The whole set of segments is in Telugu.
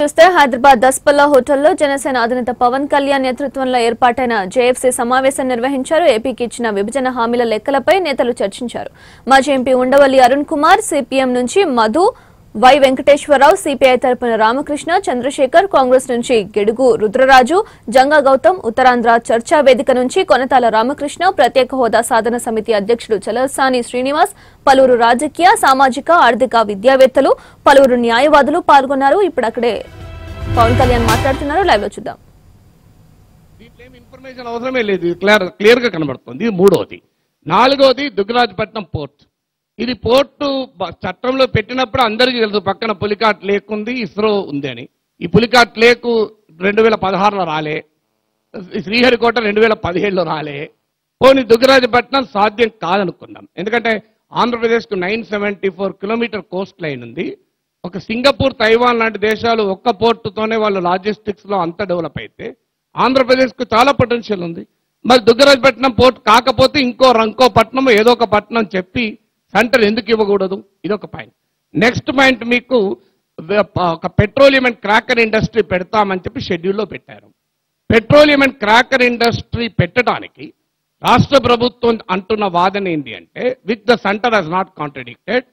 చూస్తే హైదరాబాద్ దస్పల్లా హోటల్లో జనసేన అధినేత పవన్ కళ్యాణ్ నేతృత్వంలో ఏర్పాటైన జేఎఫ్సీ సమావేశం నిర్వహించారు. ఏపీకి ఇచ్చిన విభజన హామీల లెక్కలపై నేతలు చర్చించారు. మాజీ ఎంపీ ఉండవల్లి అరుణ్ కుమార్, సిపిఎం నుంచి మధు, వై వెంకటేశ్వరరావు, సిపిఐ తరపున రామకృష్ణ, చంద్రశేఖర్, కాంగ్రెస్ నుంచి గిడుగు రుద్రరాజు, జంగా గౌతమ్, ఉత్తరాంధ్ర చర్చా వేదిక నుంచి కొనతాల రామకృష్ణ, ప్రత్యేక హోదా సాధన సమితి అధ్యక్షుడు చలసాని శ్రీనివాస్, పలువురు రాజకీయ, సామాజిక, ఆర్థిక విద్యావేత్తలు, పలువురు న్యాయవాదులు పాల్గొన్నారు. ఇప్పుడు అక్కడే పవన్ కళ్యాణ్ మాట్లాడుతున్నారు. లైవ్ లో చూద్దాం. ఇన్ఫర్మేషన్ అవసరమే లేదు, క్లియర్ గా కనబడుతుంది. మూడోది, నాలుగోది దుగ్గరాజపట్నం పోర్ట్. ఇది పోర్టు చట్టంలో పెట్టినప్పుడు అందరికీ తెలుసు పక్కన పులికాట్ లేక్ ఉంది, ఇస్రో ఉంది అని. ఈ పులికాట్ లేకు 2016లో రాలే, శ్రీహరికోట 2017లో రాలే. పోనీ దుగ్గరాజపట్నం సాధ్యం కాదనుకున్నాం. ఎందుకంటే ఆంధ్రప్రదేశ్కు 974 కిలోమీటర్ కోస్ట్ లైన్ ఉంది. ఒక సింగపూర్, తైవాన్ లాంటి దేశాలు ఒక్క పోర్టుతోనే వాళ్ళు లాజిస్టిక్స్ లో అంత డెవలప్ అయితే ఆంధ్రప్రదేశ్కు చాలా పొటెన్షియల్ ఉంది. మరి దుగ్గరాజపట్నం పోర్ట్ కాకపోతే ఇంకో పట్టణం ఏదో ఒక పట్టణం చెప్పి సెంటర్ ఎందుకు ఇవ్వకూడదు? ఇదొక పాయింట్. నెక్స్ట్ పాయింట్, మీకు ఒక పెట్రోలియం అండ్ క్రాకర్ ఇండస్ట్రీ పెడతామని చెప్పి షెడ్యూల్లో పెట్టారు. పెట్రోలియం అండ్ క్రాకర్ ఇండస్ట్రీ పెట్టడానికి రాష్ట్ర ప్రభుత్వం అంటున్న వాదన ఏంటి అంటే, with the centre has not contradicted,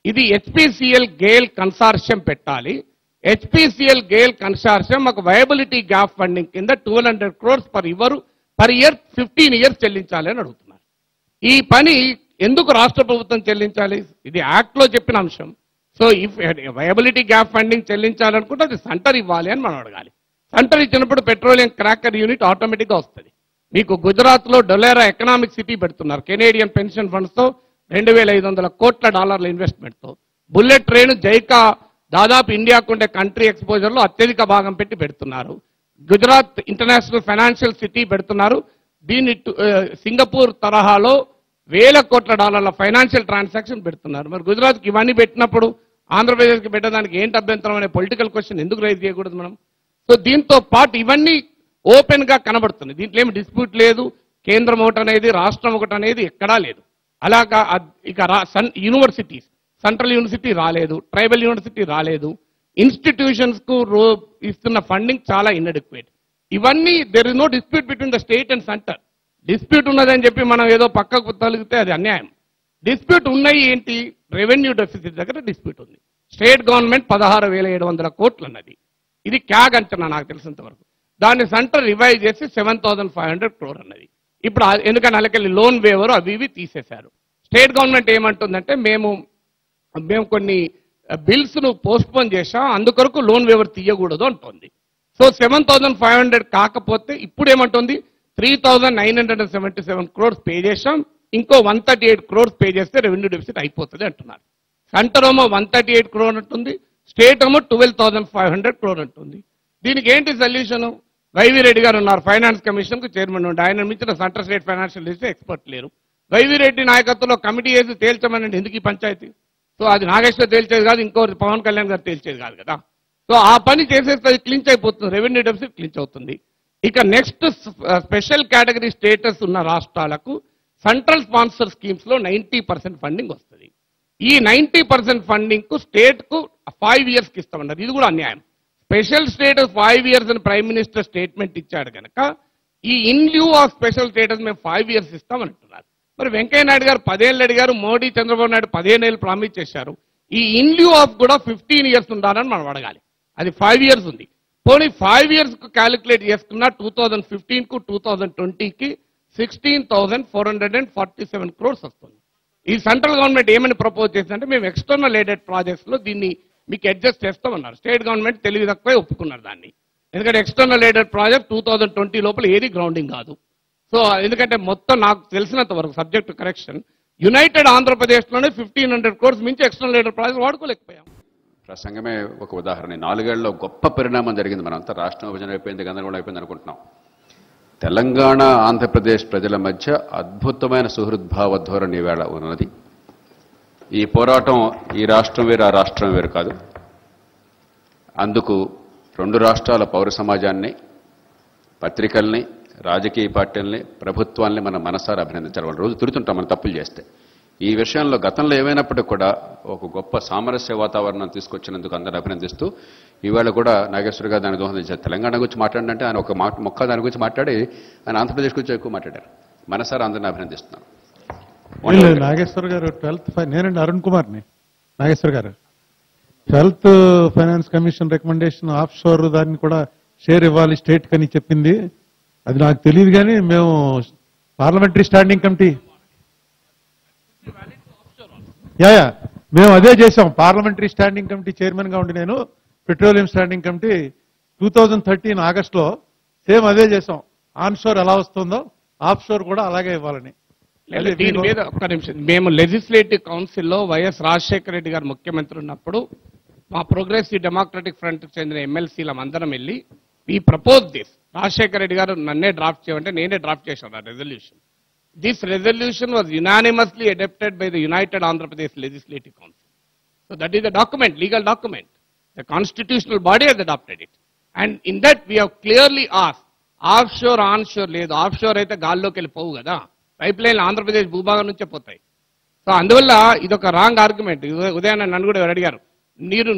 ఇది హెచ్పిసిఎల్ గేల్ కన్సార్షియం పెట్టాలి. హెచ్పిసిఎల్ గేల్ కన్సార్షియం ఒక వయబిలిటీ గ్యాప్ ఫండింగ్ కింద 1200 crores పర్ ఇయర్ 15 years చెల్లించాలి అని అడుగుతున్నారు. ఈ పని ఎందుకు రాష్ట్ర ప్రభుత్వం చెల్లించాలి? ఇది యాక్ట్ లో చెప్పిన అంశం. So if viability gap funding చెల్లించాలనుకుంటే అది సెంటర్ ఇవ్వాలి అని మనం అడగాలి. సెంటర్ ఇచ్చినప్పుడు పెట్రోలియం క్రాకర్ యూనిట్ ఆటోమేటిక్గా వస్తుంది. మీకు గుజరాత్ లో డొలేరా ఎకనామిక్ సిటీ పెడుతున్నారు కెనేడియన్ పెన్షన్ ఫండ్స్ తో $2,500 కోట్ల ఇన్వెస్ట్మెంట్ తో. బుల్లెట్ ట్రైన్ జైకా దాదాపు ఇండియాకుండే కంట్రీ ఎక్స్పోజర్ లో అత్యధిక భాగం పెట్టి పెడుతున్నారు. గుజరాత్ ఇంటర్నేషనల్ ఫైనాన్షియల్ సిటీ పెడుతున్నారు. దీన్ని సింగపూర్ తరహాలో $1,000 కోట్ల ఫైనాన్షియల్ ట్రాన్సాక్షన్ పెడుతున్నారు. మరి గుజరాత్కి ఇవన్నీ పెట్టినప్పుడు ఆంధ్రప్రదేశ్కి పెట్టడానికి ఏంటి అభ్యంతరం అనే పొలిటికల్ క్వశ్చన్ ఎందుకు రైజ్ చేయకూడదు మనం? సో దీంతో పాటు ఇవన్నీ ఓపెన్ గా కనబడుతుంది. దీంట్లో ఏమి డిస్ప్యూట్ లేదు. కేంద్రం ఒకటి అనేది, రాష్ట్రం ఒకటి అనేది ఎక్కడా లేదు. అలాగా ఇక యూనివర్సిటీస్, సెంట్రల్ యూనివర్సిటీ రాలేదు, ట్రైబల్ యూనివర్సిటీ రాలేదు, ఇన్స్టిట్యూషన్స్ కు ఇస్తున్న ఫండింగ్ చాలా ఇన్అడిక్వేట్. ఇవన్నీ there is no dispute between the state and centre. Dispute ఉన్నదని చెప్పి మనం ఏదో పక్కకు తొలగితే అది అన్యాయం. డిస్ప్యూట్ ఉన్నాయి ఏంటి? రెవెన్యూ డెఫిసిట్ దగ్గర డిస్ప్యూట్ ఉంది. స్టేట్ గవర్నమెంట్ 16,700 కోట్లు అన్నది. ఇది క్యాగ్ అంచనా నాకు తెలిసినంత వరకు. దాన్ని సెంటర్ రివైజ్ చేసి 7,500 crore అన్నది. ఇప్పుడు ఎందుకని అలాకెళ్ళి లోన్ వేవరు అవి ఇవి తీసేశారు. స్టేట్ గవర్నమెంట్ ఏమంటుందంటే మేము కొన్ని బిల్స్ ను పోస్ట్పోన్ చేశాం, అందుకొరకు లోన్ వేవర్ తీయకూడదు అంటుంది. సో 7,500 కాకపోతే ఇప్పుడు ఏమంటుంది, 3,977 crores పే చేశాం, ఇంకో 138 crores పే చేస్తే రెవెన్యూ డెఫిసిట్ అయిపోతుంది అంటున్నారు. సెంటర్ ఏమో 138 crore అంటుంది, స్టేట్ ఏమో 12,500 crore అంటుంది. దీనికి ఏంటి సొల్యూషన్? వైవి రెడ్డి గారు ఉన్నారు, ఫైనాన్స్ కమిషన్ కు చైర్మన్ ఉండి. ఆయన మించిన centre state financial list expert లేరు. వైవి రెడ్డి నాయకత్వంలో కమిటీ వేసి తేల్చమనండి. ఎందుకు ఈ పంచాయతీ? సో అది నాగేశ్వర్ తేల్చేది కాదు, ఇంకోటి పవన్ కళ్యాణ్ గారు తేల్చేది కాదు కదా. సో ఆ పని చేసేస్తే క్లించ్ అయిపోతుంది, రెవెన్యూ డెఫిసిట్ క్లించ్ అవుతుంది. ఇక నెక్స్ట్, స్పెషల్ కేటగిరీ స్టేటస్ ఉన్న రాష్ట్రాలకు సెంట్రల్ స్పాన్సర్ స్కీమ్స్ లో 90% ఫండింగ్ వస్తుంది. ఈ 90% ఫండింగ్ కు స్టేట్ కు 5 years కి ఇస్తామన్నారు. ఇది కూడా అన్యాయం. స్పెషల్ స్టేటస్ 5 years అని ప్రైమ్ మినిస్టర్ స్టేట్మెంట్ ఇచ్చాడు కనుక ఈ ఇన్ ల్యూ ఆఫ్ స్పెషల్ స్టేటస్ మేము 5 years ఇస్తామంటున్నారు. మరి వెంకయ్య నాయుడు గారు 10 ఏళ్ళు అడిగారు, మోడీ చంద్రబాబు నాయుడు 15 ఏళ్ళు ప్రామిస్ చేశారు. ఈ ఇన్ ల్యూ ఆఫ్ కూడా 15 years ఉండాలని మనం అడగాలి. అది 5 years ఉంది. పోనీ 5 years కు క్యాలిక్యులేట్ చేసుకున్న 2015 కు 2020కి 16,447 crores వస్తుంది. ఈ సెంట్రల్ గవర్నమెంట్ ఏమని ప్రపోజ్ చేసిందంటే, మేము ఎక్స్టర్నల్ ఎయిడెడ్ ప్రాజెక్ట్స్ లో దీన్ని మీకు అడ్జస్ట్ చేస్తామన్నారు. స్టేట్ గవర్నమెంట్ తెలివి తక్కువే ఒప్పుకున్నారు దాన్ని. ఎందుకంటే ఎక్స్టర్నల్ ఎయిడెడ్ ప్రాజెక్ట్ 2020 లోపల ఏది గ్రౌండింగ్ కాదు. సో ఎందుకంటే మొత్తం నాకు తెలిసినంత వరకు, సబ్జెక్ట్ కరెక్షన్, యునైటెడ్ ఆంధ్రప్రదేశ్ లోనే 1,500 crores మించి ఎక్స్టర్నల్ ఎయిడెడ్ ప్రాజెక్ట్ వాడుకోలేకపోయాం. ప్రసంగమే ఒక ఉదాహరణ. 4 ఏళ్లలో గొప్ప పరిణామం జరిగింది. మనంతా రాష్ట్రం విభజన అయిపోయింది, గందరగోళం అయిపోయింది అనుకుంటున్నాం. తెలంగాణ ఆంధ్రప్రదేశ్ ప్రజల మధ్య అద్భుతమైన సుహృద్భావ ధోరణి వేళ ఉన్నది. ఈ పోరాటం ఈ రాష్ట్రం వేరు, ఆ రాష్ట్రం వేరు కాదు. అందుకు 2 రాష్ట్రాల పౌర సమాజాన్ని, పత్రికల్ని, రాజకీయ పార్టీల్ని, ప్రభుత్వాల్ని మనం మనసారా అభినందించాలి. వాళ్ళు రోజు తిరుగుతుంటాం మనం తప్పులు చేస్తే. ఈ విషయంలో గతంలో ఏమైనప్పటికీ కూడా ఒక గొప్ప సామరస్య వాతావరణం తీసుకొచ్చినందుకు అందరూ అభినందిస్తూ ఇవాళ కూడా నాగేశ్వర గారు దాని దోహదం చేశారు. తెలంగాణ గురించి మాట్లాడంటే ఆయన ఒక మొక్క దాని గురించి మాట్లాడి ఆయన ఆంధ్రప్రదేశ్ గురించి ఎక్కువ మాట్లాడారు. మనసారా అందరిని అభినందిస్తున్నాను. నాగేశ్వర్ గారు 12th నేనండి అరుణ్ కుమార్ని. నాగేశ్వర్ గారు 12th finance commission recommendation of షోర్ దాన్ని కూడా షేర్ ఇవ్వాలి స్టేట్ కని చెప్పింది. అది నాకు తెలియదు, కానీ మేము పార్లమెంటరీ స్టాండింగ్ కమిటీ మేము అదే చేసాం. పార్లమెంటరీ స్టాండింగ్ కమిటీ చైర్మన్ గా ఉండి నేను పెట్రోలియం స్టాండింగ్ కమిటీ 2013 ఆగస్టులో సేమ్ అదే చేసాం. ఆన్ షోర్ ఎలా వస్తుందో ఆఫ్ షోర్ కూడా అలాగే ఇవ్వాలని. దీని మీద ఒక్క నిమిషం, మేము లెజిస్లేటివ్ కౌన్సిల్లో వైఎస్ రాజశేఖర రెడ్డి గారు ముఖ్యమంత్రి ఉన్నప్పుడు మా ప్రోగ్రెసివ్ డెమోక్రటిక్ ఫ్రంట్ చెందిన ఎమ్మెల్సీలం అందరం వెళ్ళి ఈ ప్రపోజ్ దిస్, రాజశేఖర రెడ్డి గారు నన్నే డ్రాఫ్ట్ చేయమంటే నేనే డ్రాఫ్ట్ చేశాను ఆ resolution. This resolution was unanimously adopted by the united Andhra Pradesh legislative council. So that is the document, legal document. The constitutional body has adopted it. And in that we have clearly asked, offshore, onshore లేదు. ఆఫ్షోర్ అయితే గాల్లోకి వెళ్ళిపోవు కదా, పైప్ లైన్ ఆంధ్రప్రదేశ్ భూభాగం నుంచే పోతాయి. సో అందువల్ల ఇదొక రాంగ్ ఆర్గ్యుమెంట్. ఉదయాన్నే నన్ను కూడా ఎవరు అడిగారు,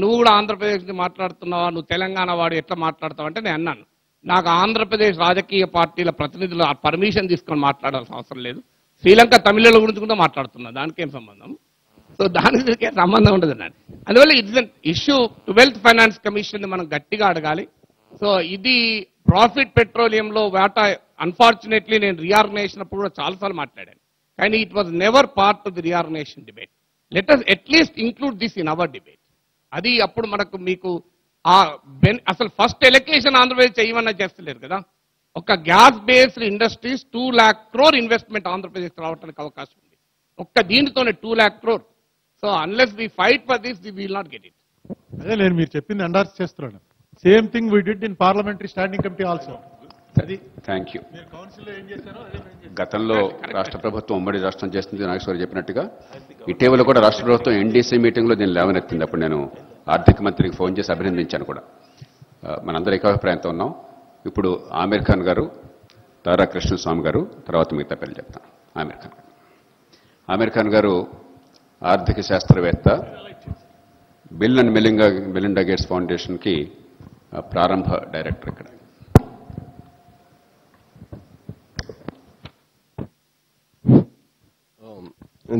నువ్వు కూడా ఆంధ్రప్రదేశ్ నుంచి మాట్లాడుతున్నావా, నువ్వు తెలంగాణ వాడు ఎట్లా మాట్లాడతావు అంటే నేను అన్నాను, నాకు ఆంధ్రప్రదేశ్ రాజకీయ పార్టీల ప్రతినిధులు పర్మిషన్ తీసుకొని మాట్లాడాల్సిన అవసరం లేదు. శ్రీలంక తమిళుల గురించి కూడా మాట్లాడుతున్నా, దానికేం సంబంధం? సో దానికి సంబంధం ఉండదు అన్నాడు. అందువల్ల it's an issue 12th finance commission మనం గట్టిగా అడగాలి. సో ఇది ప్రాఫిట్ పెట్రోలియంలో వాటా అన్ఫార్చునేట్లీ నేను రీఆర్గనైజేషన్ అప్పుడు కూడా చాలాసార్లు మాట్లాడాను, కానీ it was never part of the reorganisation debate. Let us at least include this in our debate. అది అప్పుడు మనకు మీకు అసలు ఫస్ట్ ఎలకేషన్ ఆంధ్రప్రదేశ్ చేయమన్నా చేస్తలేరు కదా. ఒక gas based industries 2 lakh crore investment Andhra Pradesh రావడానికి అవకాశం ఉంది. ఒక్క దీనితోనే 2 lakh crore. So unless we fight for this we will not get it. అదే నేను మీరు చెప్పింది ఎండార్స్ చేస్తున్నాను. Same thing we did in parliamentary standing committee also. Thank you. గతంలో రాష్ట్ర ప్రభుత్వం ఉమ్మడి రాష్ట్రం చేస్తుంది నాగేశ్వర చెప్పినట్టుగా, ఇటీవల కూడా రాష్ట్ర ప్రభుత్వం ఎన్డీసీ మీటింగ్లో దీన్ని లేవనెత్తింది. అప్పుడు నేను ఆర్థిక మంత్రికి ఫోన్ చేసి అభినందించాను కూడా. మనందరూ ఏకాభిప్రాయంతో ఉన్నాం. ఇప్పుడు ఆమీర్ ఖాన్ గారు, తారా కృష్ణస్వామి గారు, తర్వాత మిగతా పేర్లు చెప్తాను. ఆమీర్ ఖాన్ గారు ఆర్థిక శాస్త్రవేత్త, బిల్ అండ్ మెలిండా గేట్స్ ఫౌండేషన్కి ప్రారంభ డైరెక్టర్ ఇక్కడ.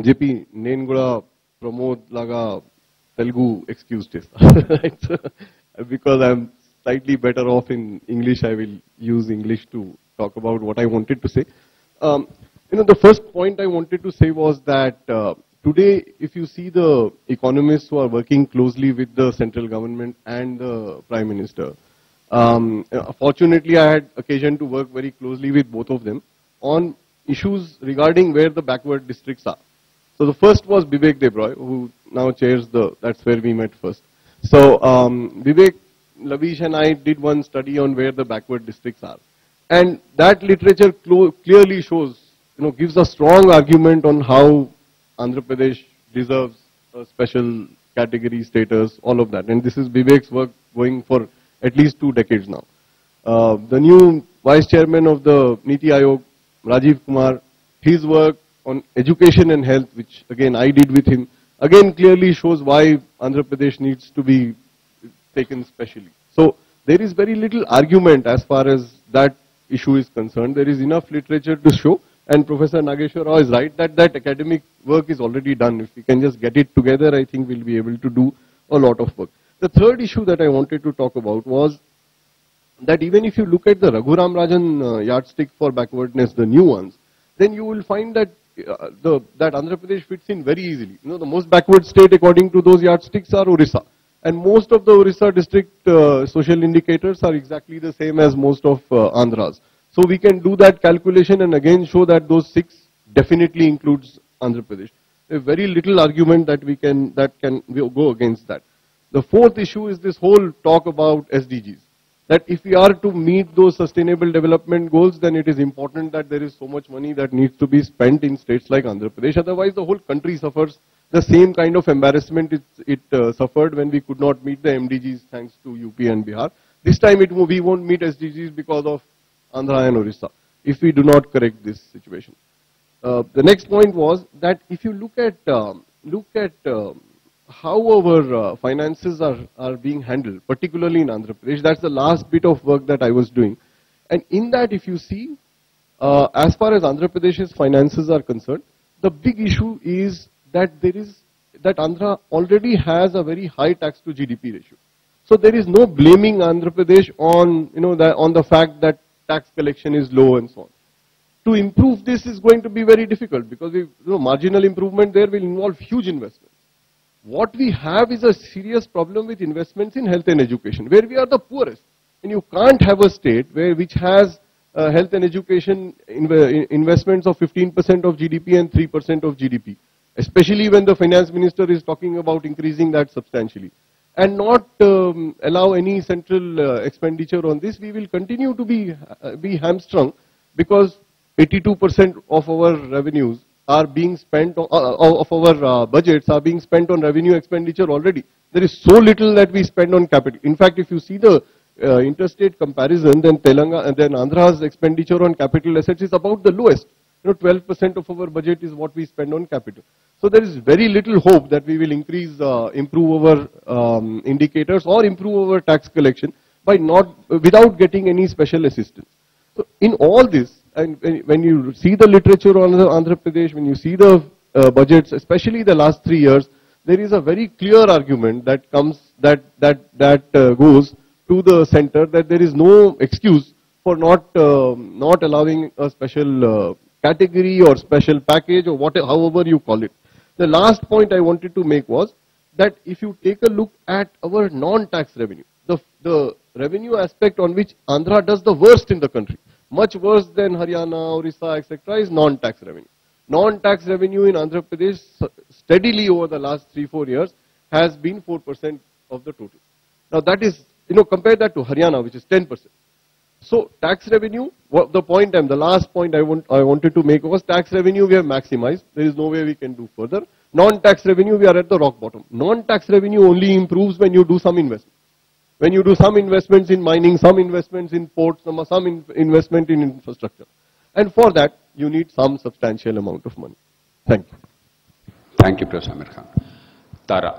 జేపీ నేను కూడా ప్రమోద్ లాగా తెలుగు ఎక్స్క్యూజ్ చేస్తా. Because I'm slightly better off in English, I will use English to talk about what I wanted to say. The first point I wanted to say was that today, if you see the economists who are working closely with the central government and the Prime Minister, fortunately I had occasion to work very closely with both of them on issues regarding where the backward districts are. So the first was Bibek Debroy, who now chairs that's where we met first. So Bibek, Lavish and I did one study on where the backward districts are. And that literature clearly shows, gives a strong argument on how Andhra Pradesh deserves a special category status, all of that. And this is Bibek's work going for at least 2 decades now. The new vice chairman of the Niti Aayog, Rajiv Kumar, his work on education and health, which again I did with him, again clearly shows why Andhra Pradesh needs to be taken specially. So there is very little argument as far as that issue is concerned. There is enough literature to show, and Professor Nageshwar Rao is right that academic work is already done. If we can just get it together, I think we'll be able to do a lot of work. The third issue that I wanted to talk about was that even if you look at the Raghuram Rajan yardstick for backwardness, the new ones, then you will find that that Andhra Pradesh fits in very easily. The most backward state according to those yardsticks are Orissa. And most of the Orissa district social indicators are exactly the same as most of Andhra's. So we can do that calculation and again show that those 6 definitely includes Andhra Pradesh. There's very little argument that can go against that. The fourth issue is this whole talk about SDGs. That if we are to meet those sustainable development goals, then it is important that there is so much money that needs to be spent in states like Andhra Pradesh. Otherwise, the whole country suffers the same kind of embarrassment it suffered when we could not meet the MDGs thanks to UP and Bihar. This time we won't meet SDGs because of Andhra and Orissa, if we do not correct this situation. The next point was that if you look at how our finances are being handled, particularly in Andhra Pradesh. That's the last bit of work that I was doing. And in that, if you see, as far as Andhra Pradesh's finances are concerned, the big issue is that that Andhra already has a very high tax to GDP ratio. So there is no blaming Andhra Pradesh on, on the fact that tax collection is low and so on. To improve this is going to be very difficult because marginal improvement there will involve huge investments. What we have is a serious problem with investments in health and education, where we are the poorest. And you can't have a state which has health and education investments of 15% of GDP and 3% of GDP, especially when the finance minister is talking about increasing that substantially, and not allow any central expenditure on this. We will continue to be hamstrung because 82% of our revenues are being spent of our budgets are being spent on revenue expenditure already. There is so little that we spend on capital. In fact, if you see the interstate comparison, then Andhra's expenditure on capital assets is about the lowest. 12% of our budget is what we spend on capital. So there is very little hope that we will improve our indicators or improve our tax collection without getting any special assistance. So in all this, and when you see the literature on Andhra Pradesh, when you see the budgets, especially the last 3 years, there is a very clear argument that comes that goes to the center that there is no excuse for not allowing a special category or special package or however you call it. The last point I wanted to make was that if you take a look at our non-tax revenue, the revenue aspect on which Andhra does the worst in the country, much worse than Haryana, Orissa, etc., is non-tax revenue. Non-tax revenue in Andhra Pradesh steadily over the last 3-4 years has been 4% of the total. Now that is, compare that to Haryana, which is 10%. So tax revenue, the last point I wanted to make was tax revenue we have maximized. There is no way we can do further. Non-tax revenue, we are at the rock bottom. Non-tax revenue only improves when you do some investment. When you do some investments in mining, some investments in ports, some investment in infrastructure. And for that, you need some substantial amount of money. Thank you. Thank you, Professor Amir Khan. Tara.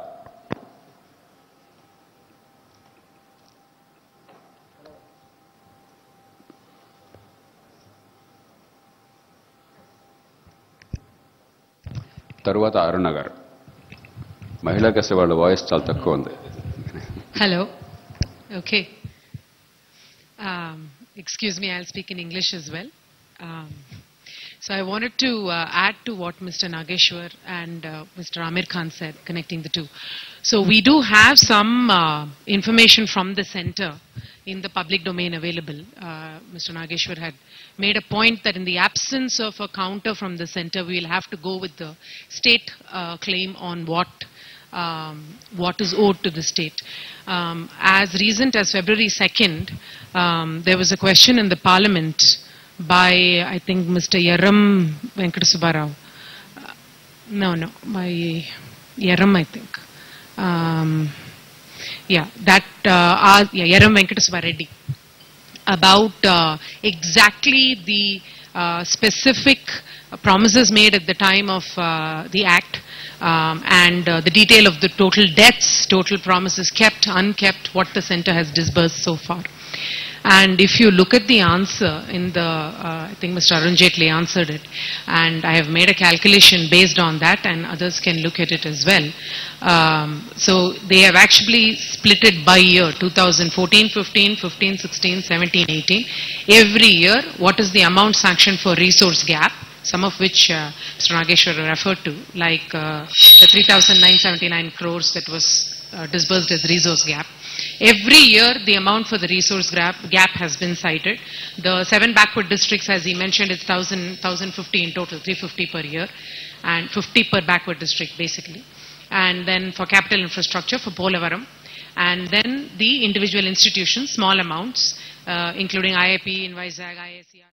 తరువాత అరుణ గారు. మహిళా కసే వాళ్ళ వాయిస్ చాలా తక్కువ ఉంది. Hello. Okay. Excuse me, I'll speak in English as well. So I wanted to add to what Mr. Nageshwar and Mr. Amir Khan said, connecting the two. So we do have some information from the center in the public domain available. Mr. Nageshwar had made a point that in the absence of a counter from the center, we will have to go with the state claim on what is owed to the state. As recent as February 2nd, there was a question in the parliament by, I think, Mr. Yaram Venkatasubarao. By Yaram, I think. Yaram Venkatasubareddy, about exactly the specific promises made at the time of the act, and the detail of the total debts, total promises kept, unkept, what the center has disbursed so far. And if you look at the answer in the, I think Mr. Arun Jaitley answered it, and I have made a calculation based on that, and others can look at it as well. So they have actually split it by year, 2014, 15, 15, 16, 17, 18. Every year, what is the amount sanctioned for resource gap, some of which Mr. Nageshwar referred to, like the 3,979 crores that was disbursed as resource gap. Every year, the amount for the resource gap has been cited. The 7 backward districts, as he mentioned, it's 1,050 in total, 350 per year, and 50 per backward district, basically. And then for capital infrastructure, for Polavaram, and then the individual institutions, small amounts, including IIP, in Vizag, IICR.